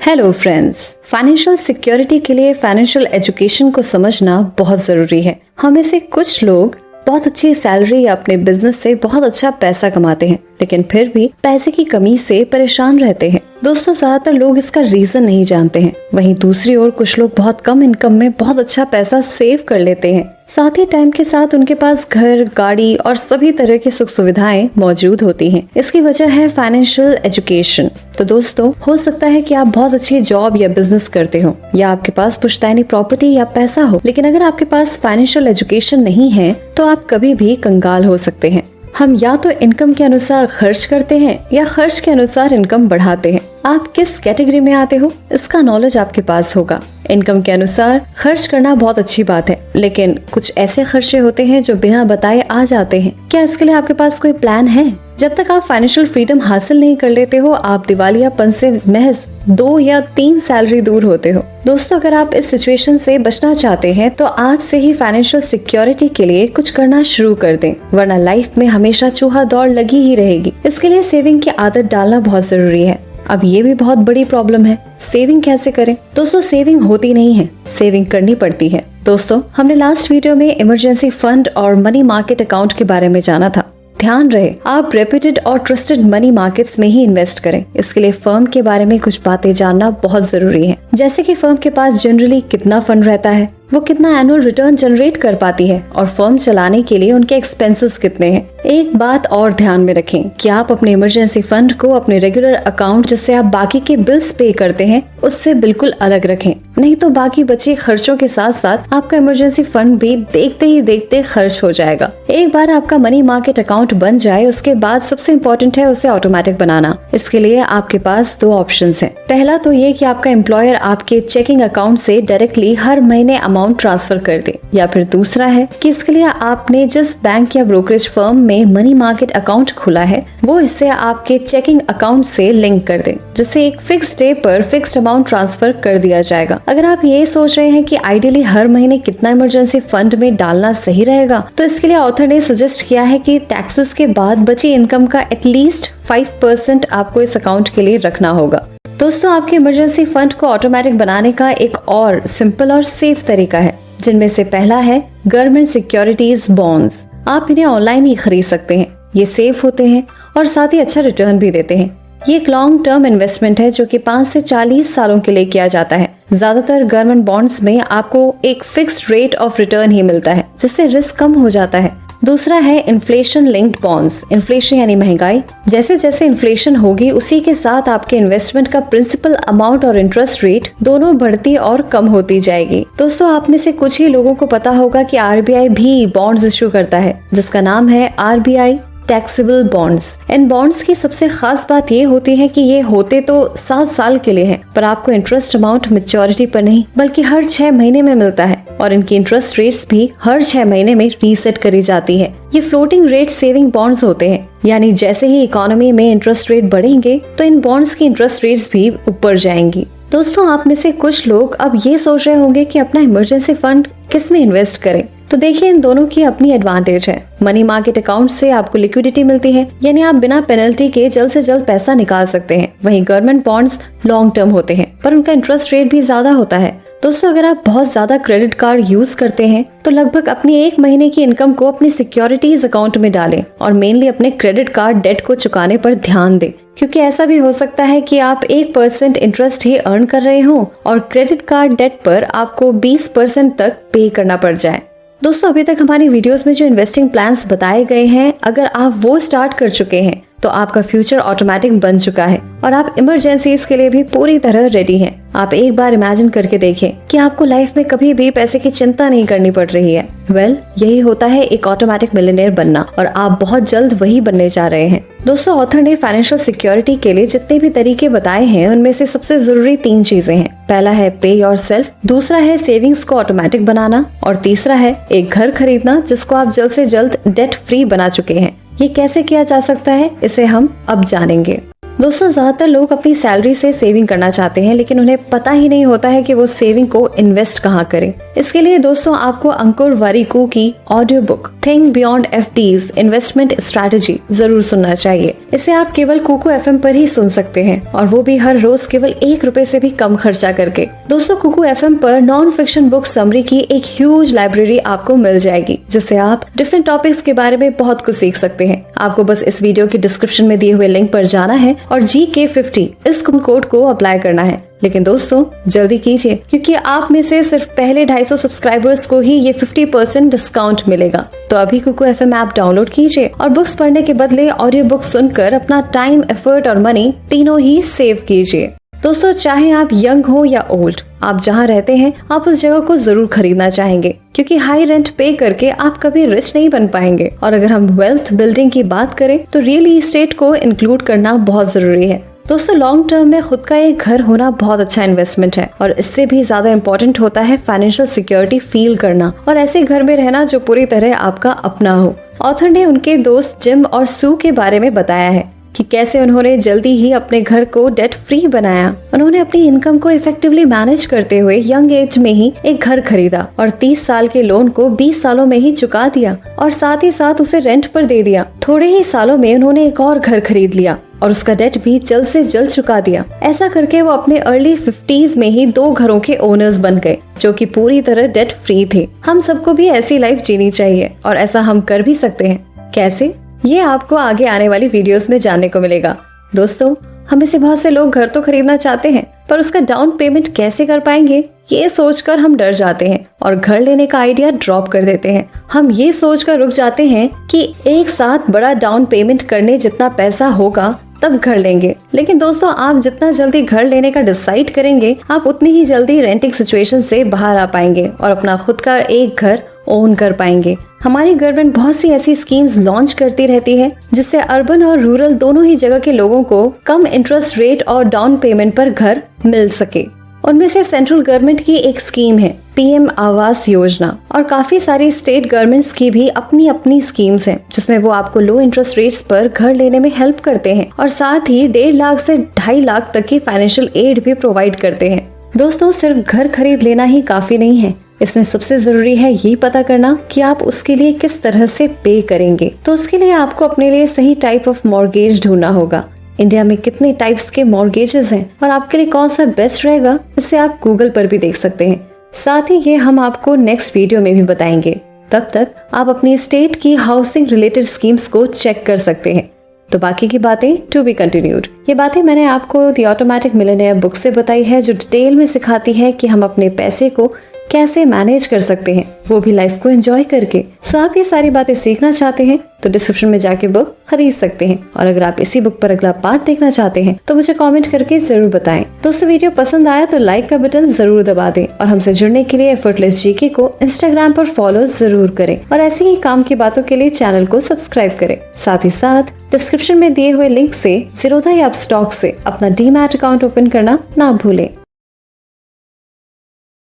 Hello friends, financial security के लिए financial education को समझना बहुत ज़रूरी है। हम में से कुछ लोग बहुत अच्छी सैलरी या अपने बिजनेस से बहुत अच्छा पैसा कमाते हैं, लेकिन फिर भी पैसे की कमी से परेशान रहते हैं। दोस्तों, ज्यादातर लोग इसका रीजन नहीं जानते हैं। वहीं दूसरी ओर कुछ लोग बहुत कम इनकम में बहुत अच्छा पैसा सेव कर लेते हैं। साथ ही टाइम के साथ उनके पास घर, गाड़ी और सभी तरह की सुख सुविधाएं मौजूद होती हैं। इसकी वजह है फाइनेंशियल एजुकेशन। तो दोस्तों, हो सकता है कि आप बहुत अच्छी जॉब या बिजनेस करते हो या आपके पास पुश्तैनी प्रॉपर्टी या पैसा हो, लेकिन अगर आपके पास फाइनेंशियल एजुकेशन नहीं है तो आप कभी भी कंगाल हो सकते हैं। हम या तो इनकम के अनुसार खर्च करते हैं या खर्च के अनुसार इनकम बढ़ाते हैं। आप किस कैटेगरी में आते हो, इसका नॉलेज आपके पास होगा। इनकम के अनुसार खर्च करना बहुत अच्छी बात है, लेकिन कुछ ऐसे खर्चे होते हैं जो बिना बताए आ जाते हैं। क्या इसके लिए आपके पास कोई प्लान है? जब तक आप फाइनेंशियल फ्रीडम हासिल नहीं कर लेते हो, आप दिवालियापन से महज 2 या 3 सैलरी दूर होते हो। दोस्तों, अगर आप इस सिचुएशन से बचना चाहते हैं तो आज से ही फाइनेंशियल सिक्योरिटी के लिए कुछ करना शुरू कर दें, वरना लाइफ में हमेशा चूहा दौड़ लगी ही रहेगी। इसके लिए सेविंग की आदत डालना बहुत जरूरी है। अब ये भी बहुत बड़ी प्रॉब्लम है, सेविंग कैसे करें? दोस्तों, सेविंग होती नहीं है, सेविंग करनी पड़ती है। दोस्तों, हमने लास्ट वीडियो में इमरजेंसी फंड और मनी मार्केट अकाउंट के बारे में जाना था। ध्यान रहे, आप रेप्यूटेड और ट्रस्टेड मनी मार्केट्स में ही इन्वेस्ट करें। इसके लिए फर्म के बारे में कुछ बातें जानना बहुत जरूरी है, जैसे कि फर्म के पास जनरली कितना फंड रहता है, वो कितना एनुअल रिटर्न जनरेट कर पाती है और फर्म चलाने के लिए उनके एक्सपेंसेस कितने हैं। एक बात और ध्यान में रखें कि आप अपने इमरजेंसी फंड को अपने रेगुलर अकाउंट जिससे आप बाकी के बिल्स पे करते हैं उससे बिल्कुल अलग रखें, नहीं तो बाकी बचे खर्चों के साथ साथ आपका इमरजेंसी फंड भी देखते ही देखते खर्च हो जाएगा। एक बार आपका मनी मार्केट अकाउंट बन जाए, उसके बाद सबसे इम्पोर्टेंट है उसे ऑटोमेटिक बनाना। इसके लिए आपके पास 2 ऑप्शन है। पहला तो ये कि आपका एम्प्लॉयर आपके चेकिंग अकाउंट से डायरेक्टली हर महीने अमाउंट ट्रांसफर कर दे, या फिर दूसरा है कि इसके लिए आपने जिस बैंक या ब्रोकरेज फर्म में मनी मार्केट अकाउंट खुला है वो इसे आपके चेकिंग अकाउंट से लिंक कर दे, जिससे एक फिक्स डे पर फिक्स्ड अमाउंट ट्रांसफर कर दिया जाएगा। अगर आप ये सोच रहे हैं कि आइडियली हर महीने कितना इमरजेंसी फंड में डालना सही रहेगा, तो इसके लिए ऑथर ने सजेस्ट किया है कि टैक्सेस के बाद बची इनकम का एटलीस्ट 5% आपको इस अकाउंट के लिए रखना होगा। दोस्तों, आपके इमरजेंसी फंड को ऑटोमेटिक बनाने का एक और सिंपल और सेफ तरीका है, जिनमें से पहला है गवर्नमेंट सिक्योरिटीज बॉन्ड्स। आप इन्हें ऑनलाइन ही खरीद सकते हैं। ये सेफ होते हैं और साथ ही अच्छा रिटर्न भी देते हैं। ये एक लॉन्ग टर्म इन्वेस्टमेंट है जो कि 5 से 40 सालों के लिए किया जाता है। ज्यादातर गवर्नमेंट बॉन्ड्स में आपको एक फिक्स्ड रेट ऑफ रिटर्न ही मिलता है, जिससे रिस्क कम हो जाता है। दूसरा है इन्फ्लेशन लिंक्ड बॉन्ड्स। इन्फ्लेशन यानी महंगाई। जैसे जैसे इन्फ्लेशन होगी उसी के साथ आपके इन्वेस्टमेंट का प्रिंसिपल अमाउंट और इंटरेस्ट रेट दोनों बढ़ती और कम होती जाएगी। दोस्तों, आप में से कुछ ही लोगों को पता होगा कि आरबीआई भी बॉन्ड्स इश्यू करता है, जिसका नाम है आरबीआई टैक्सेबल बॉन्ड्स। इन बॉन्ड्स की सबसे खास बात ये होती है कि ये होते तो 7 साल के लिए हैं, पर आपको इंटरेस्ट अमाउंट मैच्योरिटी पर नहीं बल्कि हर 6 महीने में मिलता है, और इनकी इंटरेस्ट रेट्स भी हर 6 महीने में रीसेट करी जाती है। ये फ्लोटिंग रेट सेविंग बॉन्ड्स होते हैं, यानी जैसे ही इकोनॉमी में इंटरेस्ट रेट बढ़ेंगे तो इन बॉन्ड्स की इंटरेस्ट रेट्स भी ऊपर जाएंगी। दोस्तों, आप में से कुछ लोग अब ये सोच रहे होंगे कि अपना इमरजेंसी फंड किस में इन्वेस्ट करें। तो देखिए, इन दोनों की अपनी एडवांटेज है। मनी मार्केट अकाउंट से आपको लिक्विडिटी मिलती है, यानी आप बिना पेनल्टी के जल्द से जल्द पैसा निकाल सकते हैं। वहीं गवर्नमेंट बॉन्ड्स लॉन्ग टर्म होते हैं, पर उनका इंटरेस्ट रेट भी ज्यादा होता है। दोस्तों, अगर आप बहुत ज्यादा क्रेडिट कार्ड यूज करते हैं तो लगभग अपनी 1 महीने की इनकम को अपनी सिक्योरिटीज अकाउंट में डालें और मेनली अपने क्रेडिट कार्ड डेट को चुकाने पर ध्यान दें, क्योंकि ऐसा भी हो सकता है कि आप 1% इंटरेस्ट ही अर्न कर रहे हो और क्रेडिट कार्ड डेट पर आपको 20% तक पे करना पड़ जाए। दोस्तों, अभी तक हमारी वीडियोस में जो इन्वेस्टिंग प्लान्स बताए गए हैं, अगर आप वो स्टार्ट कर चुके हैं तो आपका फ्यूचर ऑटोमेटिक बन चुका है और आप इमरजेंसीज के लिए भी पूरी तरह रेडी हैं। आप एक बार इमेजिन करके देखें कि आपको लाइफ में कभी भी पैसे की चिंता नहीं करनी पड़ रही है। यही होता है एक ऑटोमेटिक मिलियनेयर बनना, और आप बहुत जल्द वही बनने जा रहे हैं। दोस्तों, ऑथर ने फाइनेंशियल सिक्योरिटी के लिए जितने भी तरीके बताए हैं उनमें से सबसे जरूरी 3 चीजें हैं। पहला है पे योरसेल्फ, दूसरा है सेविंग्स को ऑटोमेटिक बनाना, और तीसरा है एक घर खरीदना जिसको आप जल्द से जल्द डेट फ्री बना चुके हैं। ये कैसे किया जा सकता है, इसे हम अब जानेंगे। दोस्तों ज्यादातर लोग अपनी सैलरी से सेविंग करना चाहते हैं, लेकिन उन्हें पता ही नहीं होता है कि वो सेविंग को इन्वेस्ट कहाँ करें। इसके लिए दोस्तों आपको अंकुर वारिकू की audio book think beyond FDs investment strategy जरूर सुनना चाहिए। इसे आप केवल कुकू एफएम पर ही सुन सकते हैं, और वो भी हर रोज केवल ₹1 से भी कम खर्चा करके। दोस्तों कुकू एफएम पर नॉन फिक्शन बुक समरी की एक ह्यूज लाइब्रेरी आपको मिल जाएगी, जिससे आप डिफरेंट टॉपिक्स के बारे में बहुत कुछ सीख सकते हैं। आपको बस इस वीडियो की डिस्क्रिप्शन में दिए हुए लिंक पर जाना है और GK50 इस कोड को अप्लाई करना है। लेकिन दोस्तों जल्दी कीजिए, क्योंकि आप में से सिर्फ पहले 250 सब्सक्राइबर्स को ही ये 50% डिस्काउंट मिलेगा। तो अभी कुकू एफएम ऐप डाउनलोड कीजिए और बुक्स पढ़ने के बदले ऑडियो बुक सुनकर अपना टाइम, एफर्ट और मनी तीनों ही सेव कीजिए। दोस्तों चाहे आप यंग हो या ओल्ड, आप जहाँ रहते हैं आप उस जगह को जरूर खरीदना चाहेंगे, क्योंकि हाई रेंट पे करके आप कभी रिच नहीं बन पाएंगे। और अगर हम वेल्थ बिल्डिंग की बात करें तो रियल एस्टेट को इंक्लूड करना बहुत जरूरी है। दोस्तों लॉन्ग टर्म में खुद का एक घर होना बहुत अच्छा इन्वेस्टमेंट है, और इससे भी ज्यादा इम्पोर्टेंट होता है फाइनेंशियल सिक्योरिटी फील करना और ऐसे घर में रहना जो पूरी तरह आपका अपना हो। ऑथर ने उनके दोस्त जिम और सू के बारे में बताया है कि कैसे उन्होंने जल्दी ही अपने घर को डेट फ्री बनाया। उन्होंने अपनी इनकम को इफेक्टिवली मैनेज करते हुए यंग एज में ही एक घर खरीदा और 30 साल के लोन को 20 सालों में ही चुका दिया, और साथ ही साथ उसे रेंट पर दे दिया। थोड़े ही सालों में उन्होंने एक और घर खरीद लिया और उसका डेट भी जल्द से जल्द चुका दिया। ऐसा करके वो अपने अर्ली 50s में ही 2 घरों के ओनर्स बन गए, जो कि पूरी तरह डेट फ्री थे। हम सबको भी ऐसी लाइफ जीनी चाहिए, और ऐसा हम कर भी सकते हैं। कैसे, ये आपको आगे आने वाली वीडियोस में जानने को मिलेगा। दोस्तों हमें से बहुत से लोग घर तो खरीदना चाहते हैं, पर उसका डाउन पेमेंट कैसे कर पाएंगे ये सोचकर हम डर जाते हैं और घर लेने का आइडिया ड्रॉप कर देते हैं। हम ये सोचकर रुक जाते हैं कि एक साथ बड़ा डाउन पेमेंट करने जितना पैसा होगा तब घर लेंगे। लेकिन दोस्तों आप जितना जल्दी घर लेने का डिसाइड करेंगे, आप उतनी ही जल्दी रेंटिंग सिचुएशन से बाहर आ पाएंगे और अपना खुद का एक घर ओन कर पाएंगे। हमारी गवर्नमेंट बहुत सी ऐसी स्कीम्स लॉन्च करती रहती है, जिससे अर्बन और रूरल दोनों ही जगह के लोगों को कम इंटरेस्ट रेट और डाउन पेमेंट पर घर मिल सके। उनमें से सेंट्रल गवर्नमेंट की एक स्कीम है PM आवास योजना, और काफी सारी स्टेट गवर्नमेंट्स की भी अपनी अपनी स्कीम्स हैं, जिसमें वो आपको लो इंटरेस्ट रेट्स पर घर लेने में हेल्प करते हैं, और साथ ही 1.5 लाख से 2.5 लाख तक की फाइनेंशियल एड भी प्रोवाइड करते हैं। दोस्तों सिर्फ घर खरीद लेना ही काफी नहीं है, इसमें सबसे जरूरी है ये पता करना कि आप उसके लिए किस तरह से पे करेंगे। तो उसके लिए आपको अपने लिए सही टाइप ऑफ मॉर्गेज ढूंढना होगा। इंडिया में कितने टाइप्स के मॉर्गेजेस हैं और आपके लिए कौन सा बेस्ट रहेगा, इसे आप गूगल पर भी देख सकते हैं। साथ ही ये हम आपको नेक्स्ट वीडियो में भी बताएंगे। तब तक आप अपनी स्टेट की हाउसिंग रिलेटेड स्कीम्स को चेक कर सकते हैं। तो बाकी की बातें टू बी कंटिन्यूड। ये बातें मैंने आपको द ऑटोमेटिक मिलियनेयर बुक से बताई है, जो डिटेल में सिखाती है कि हम अपने पैसे को कैसे मैनेज कर सकते हैं, वो भी लाइफ को एंजॉय करके। सो आप ये सारी बातें सीखना चाहते हैं तो डिस्क्रिप्शन में जाके बुक खरीद सकते हैं, और अगर आप इसी बुक पर अगला पार्ट देखना चाहते हैं तो मुझे कमेंट करके जरूर बताएं। दोस्तों वीडियो पसंद आया तो लाइक का बटन जरूर दबा दें, और हमसे जुड़ने के लिए एफर्टलेस जीके को इंस्टाग्राम पर फॉलो जरूर करें, और ऐसे ही काम की बातों के लिए चैनल को सब्सक्राइब करें। साथ ही साथ डिस्क्रिप्शन में दिए हुए लिंक से ज़ीरोधा या अपस्टॉक से अपना डीमैट अकाउंट ओपन करना ना भूलें।